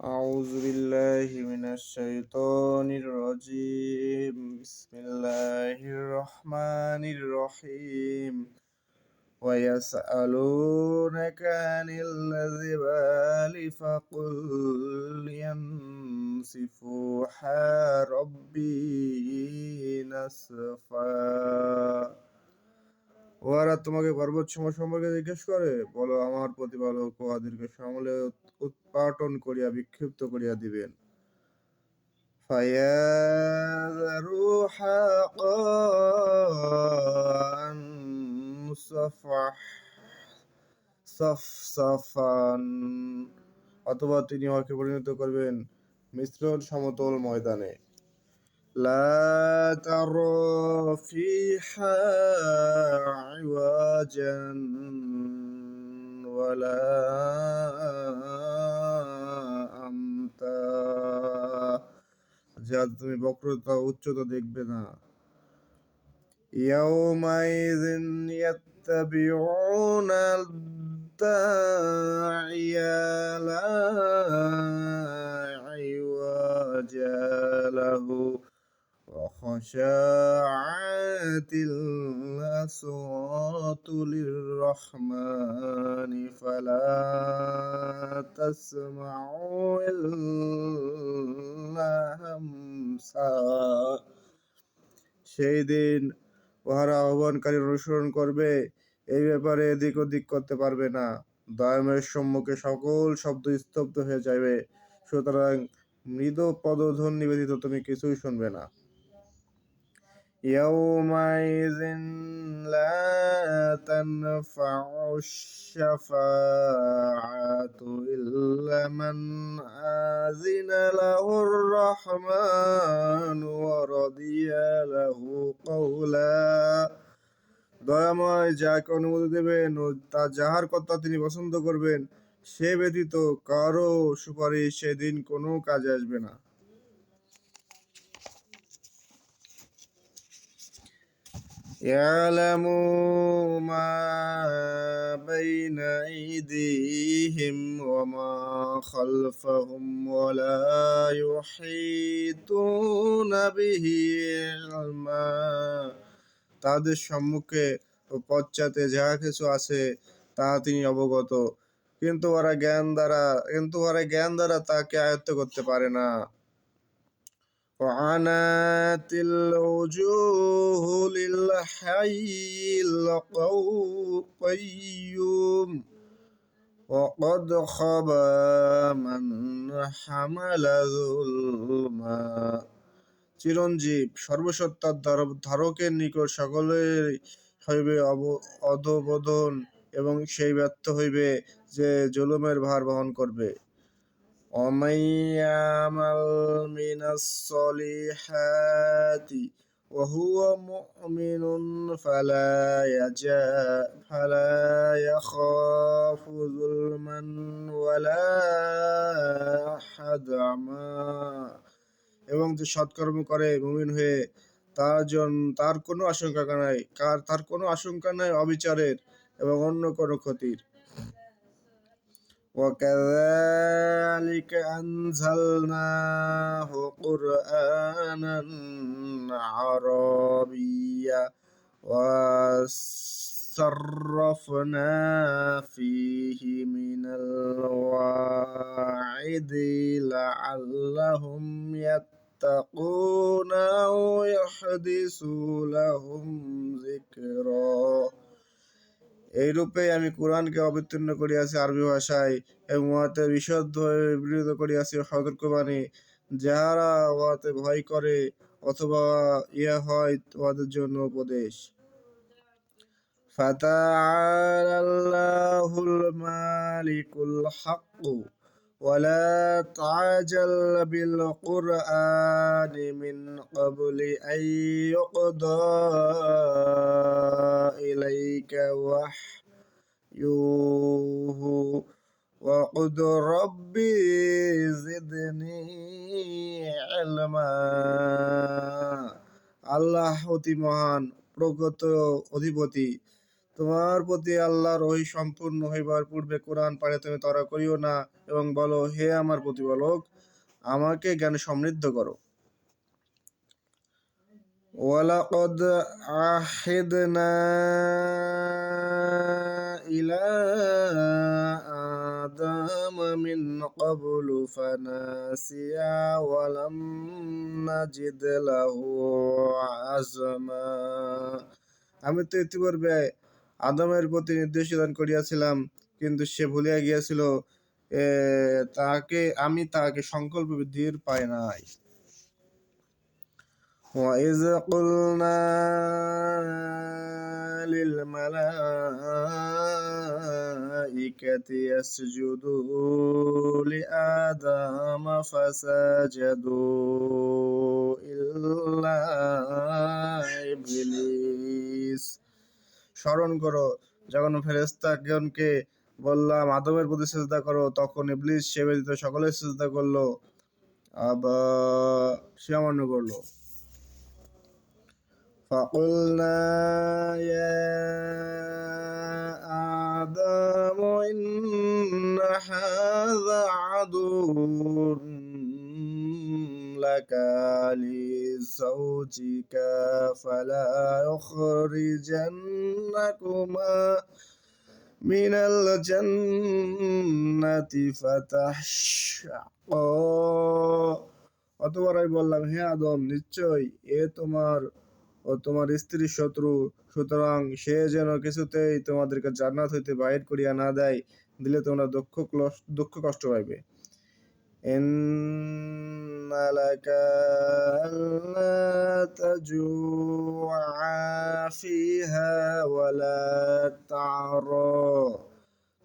أعوذ بالله من الشيطان الرجيم بسم الله الرحمن الرحيم ويسألونك عن الجبال فقل ينسفها ربي نسفا। ওরা তোমাকে পর্বতসমূহ সম্পর্কে জিজ্ঞেস করে, বলো, আমার প্রতিপালক উহাদেরকে সমূলে উৎপাটন করিয়া বিক্ষিপ্ত করিয়া দিবেন। ফায়াযরুহা কাআন সফসাফান, অথবা তিনি উহাকে পরিণত করবেন মিশ্রণ সমতল ময়দানে। লা তারা ফিহা ইওয়াজান ওয়ালা আমতা, যা তুমি বক্রতা উচ্চতা দেখবে না। ইয়াউমাইযিন ইয়াত্তাবিউনা দাইয়া লা ইওয়াজা লাহু وخشعت الأصوات للرحمن فلا تسمع إلا همسا। সেই দিন উহারা আহ্বানকারী অনুসরণ করবে, এই ব্যাপারে এদিক ওদিক করতে পারবে না। দয়াময়ের সম্মুখে সকল শব্দ স্তব্ধ হয়ে যাবে, সুতরাং মৃদু পদধ্বনি ব্যতীত তুমি কিছুই শুনবে না। ইয়াউমাইযিন লা তানফাউ আশ-শাফাআতু ইল্লা মান আযিনা লাহুর রাহমানু ওয়া রাদিয়া লাহু কাওলা। দয়াময় যাকে অনুমতি দেবেন ও তা যাহার কথা তিনি পছন্দ করবেন, সে ব্যতীত কারো সুপারিশ সেদিন কোনো কাজে আসবে না। ইয়ালামু মা বাইনা আইদিহিম ওয়া মা খালফাহুম ওয়া লা ইউহীতুনা বিহি ইলমা। তাদের সম্মুখে ও পশ্চাতে যাহা কিছু আছে তাহা তিনি অবগত, কিন্তু ওরা জ্ঞান দ্বারা তাকে আয়ত্ত করতে পারে না। وعنت الوجوه للحي القيوم وقد خاب من حمل ظلما। চিরঞ্জীব সর্বসত্তার ধারকের নিকট সকলের হইবে অধোবোধন, এবং সেই ব্যর্থ হইবে যে জুলুমের ভার বহন করবে। ومن يعمل من الصالحات وهو مؤمن فلا يخاف ظلما ولا هضما। এবং যে সৎকর্ম করে মুমিন হয়ে, তার কোনো আশঙ্কা নাই অবিচারের এবং অন্য কোনো ক্ষতির। وكذلك أنزلناه قرآنا عربيا وصرفنا فيه من الواعظ لعلهم يتقون أو يحدث لهم ذكرا। এইরূপে আমি কুরআনকে অবতীর্ণ করিয়াছি আরবি ভাষায় এবং উহাতে বিশদভাবে বিবৃত করিয়াছি সতর্কবাণী, যাহারা উহাতে ভয় করে অথবা ইহা হয় উহাদের জন্য উপদেশ। ফাতাআলাল্লাহুল মালিকুল হক ওয়ালা তা'জাল বিল কুরআনি মিন ক্বাবলি আন ইউকদা ইলাইকা ওয়াহয়ুহু ওয়াকুল রাব্বি জিদনি ইলমা। আল্লাহ অতি মহান, প্রগত অধিপতি, তোমার প্রতি আল্লাহর ওহী সম্পূর্ণ হইবার পূর্বে কোরআন পাঠে তুমি তরা করিও না এবং বলো, হে আমার প্রতিপালক, আমাকে জ্ঞান সমৃদ্ধ করো। ওয়ালাকাদ আহিদনা ইলা আদম মিন ক্বাবলু ফানাসিয়া ওয়া লাম নাজিদ লাহু আযমা। আমি তো ইতিপূর্বে আদমের প্রতি নির্দেশ দান করিয়াছিলাম, কিন্তু সে ভুলিয়া গিয়াছিল, তাহাকে সংকল্প বৃদ্ধির পায় নাই। وَإِذْ قُلْنَا لِلْمَلَائِكَةِ اسْجُدُوا لِآدَمَ فَسَجَدُوا إِلَّا ইবলিস। স্মরণ করো, যখন ফেরেশতাগণকে বললাম আদমের প্রতি সিজদা করো, তখন ইবলিস সে ব্যতীত সকলে সিজদা করলো, সে অমান্য করলো। فقلنا يا آدم إن هذا عدو لك ولزوجك فلا يخرجنكما من الجنة فتشقى। অতবার আমি বললাম, হে আদম, নিশ্চয় এ তোমার ও তোমার স্ত্রীর শত্রু, সুতরাং সে যেন কিছুতেই তোমাদেরকে জান্নাত হইতে বাহির করিয়া না দেয়, দিলে তোমরা দুঃখ কষ্ট পাইবে। ইন্না লাকা আল্লা তাজুআ ফিহা ওয়া লা তা'রা।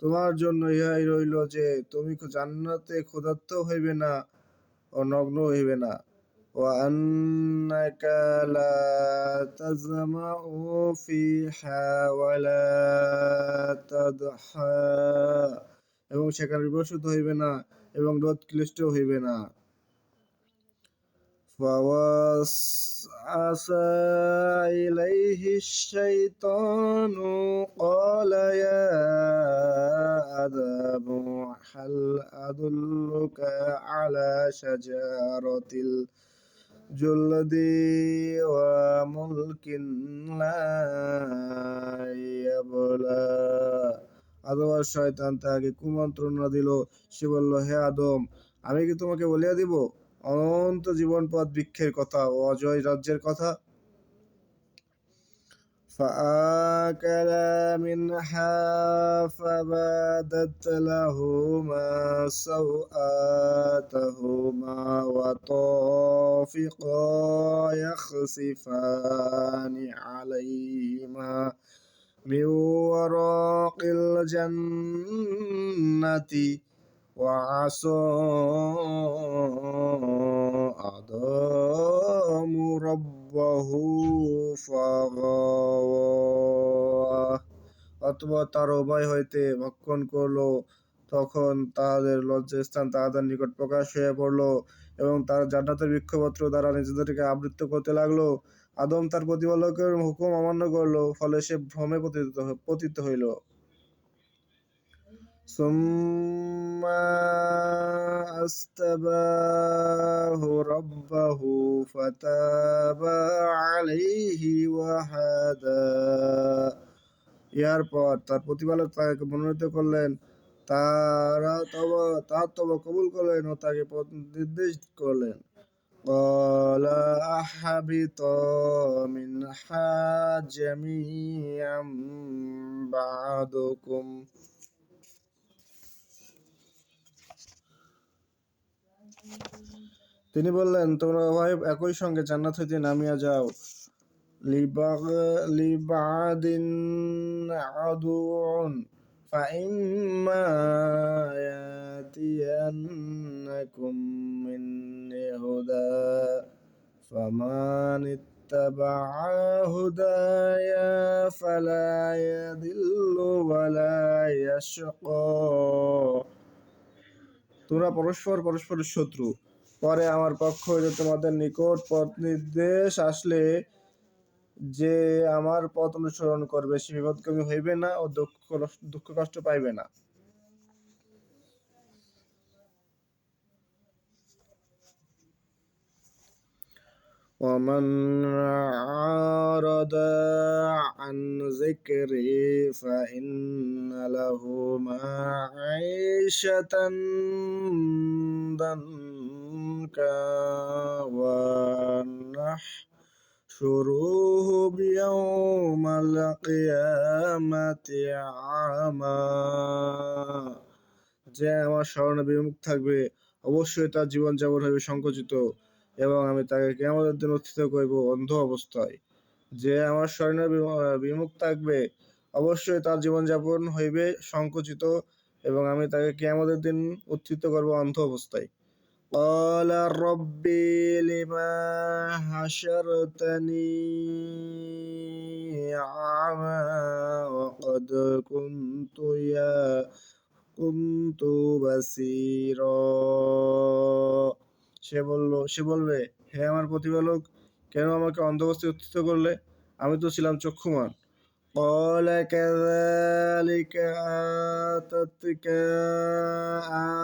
তোমার জন্য ইহাই রইল যে তুমি জান্নাতে ক্ষুধার্ত হইবে না ও নগ্ন হইবে না। وأنك لا تظمأ فيها ولا تضحى, এবং সেখানে বিভৎসিত হইবে না এবং রোদ ক্লিষ্ট হইবে না। فوسوس إليه الشيطان قال يا آدم هل أدلك على شجرة الخلد وملك لا يبلى। আদম আর শয়তান তাহাকে কুমন্ত্রণা দিল। সে বলল, হে আদম, আমি কি তোমাকে বলিয়া দিব অনন্ত জীবনপথ বৃক্ষের কথা ও অজয় রাজ্যের কথা? فأكلا منها فبدت لهما سوآتهما وطفقا يخصفان عليهما من ورق الجنة وعصى آدم ربه فغوى। অতঃপর তার উভয় হইতে ভক্ষণ করল। তখন তাহাদের লজ্জাস্থান তাহাদের নিকট প্রকাশ হইয়া পড়ল এবং তারা জান্নাতের বৃক্ষপত্র দ্বারা নিজেদেরকে আবৃত করতে লাগলো। আদম তার প্রতিপালকের হুকুম অমান্য করল, ফলে সে ভ্রমে পতিত হইল। ثم اجتباه ربه فتاب عليه وهدى। ইহার পর তার প্রতিপালক তাকে মনোনীত করলেন, তাহার তওবা কবুল করলেন ও তাকে পথ নির্দেশ করলেন। قال اهبطا منها جميعا بعضكم। তিনি বললেন, তোমরা উভয় একই সঙ্গে জান্নাত হইতে নামিয়া যাও। লিবাদিন আদুউন ফাইম্মা ইয়াতিয়ান্নাকুম মিন্নি হুদা ফামান ইত্তাবাআ হুদায়া ফালা ইয়াদিল্লু ওয়ালা ইয়াশকা। তোমরা পরস্পরের শত্রু। পরে আমার পক্ষ হইতে তোমাদের নিকট পথ নির্দেশ আসলে যে আমার পথ অনুসরণ করবে সে বিপদগামী হইবে না ও দুঃখ কষ্ট পাইবে না। ومن أعرض عن ذكري فإن له معيشة ضنكا ونحشره يوم القيامة أعمى। যে আমার স্মরণে বিমুখ থাকবে অবশ্যই তার জীবনযাপন হবে সংকুচিত এবং আমি তাকে কিয়ামতের দিন উত্থিত করব অন্ধ অবস্থায়। যে আমার স্মরণে বিমুখ থাকবে অবশ্যই তার জীবনযাপন হইবে সংকুচিত এবং আমি তাকে কিয়ামতের দিন উত্থিত করব অন্ধ অবস্থায়। قال رب لما حشرتني أعمى وقد كنت بصيرا। সে বলবে, হে আমার প্রতিপালক, কেন আমাকে অন্ধ অবস্থায় উত্থিত করলে? আমি তো ছিলাম চক্ষুমান। قال كذلك آتتك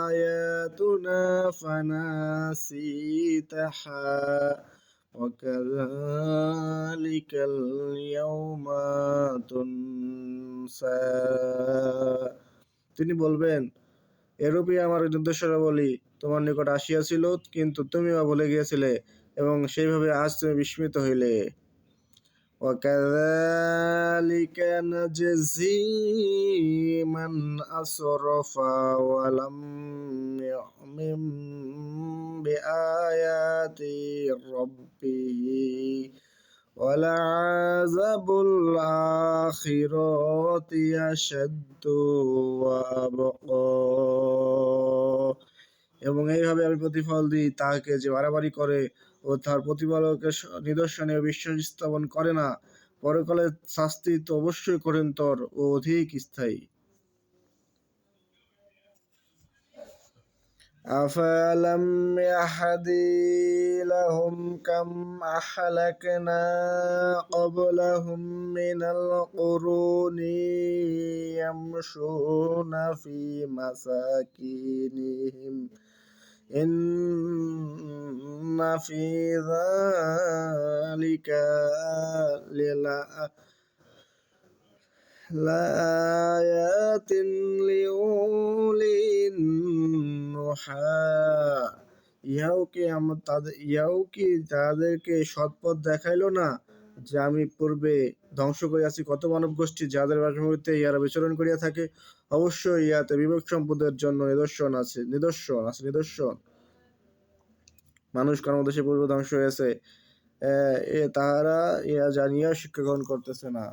آياتنا فنسيتها وكذلك اليوم تنسى। তিনি বলবেন, এরূপই আমার নির্দেশনাবলী তোমার নিকট আসিয়াছিল, কিন্তু তুমিও ভুলে গিয়েছিলে এবং সেইভাবে আজ তুমি বিস্মিত হইলে। وكذلك نجزي من أسرف ولم يؤمن بآيات ربه ولعذاب الآخرة أشد وأبقى। এবং এইভাবে আমি প্রতিফল দিই তাহাকে যে বাড়াবাড়ি করে ও তার প্রতিপালকের নিদর্শনে বিশ্বাস স্থাপন করে না। পরকালে শাস্তি তো অবশ্যই কঠিনতর ও অধিক স্থায়ী। أفلم يهد لهم كم أهلكنا قبلهم من القرون يمشون في مساكنهم إن في ذلك لآيات لأولي النهى। ইহাও কি তাদেরকে সৎপথ দেখাইল না যে আমি পূর্বে ধ্বংস করিয়াছি কত মানব গোষ্ঠী যাদের বাসভূমিতে ইহারা বিচরণ করিয়া থাকে। অবশ্যই ইহাতে বিবেক সম্পদের জন্য নিদর্শন আছে। মানুষ কর্মদেশে পূর্ব ধ্বংস হয়েছে, তাহারা ইহা জানিয়া শিক্ষা গ্রহণ করতেছে না।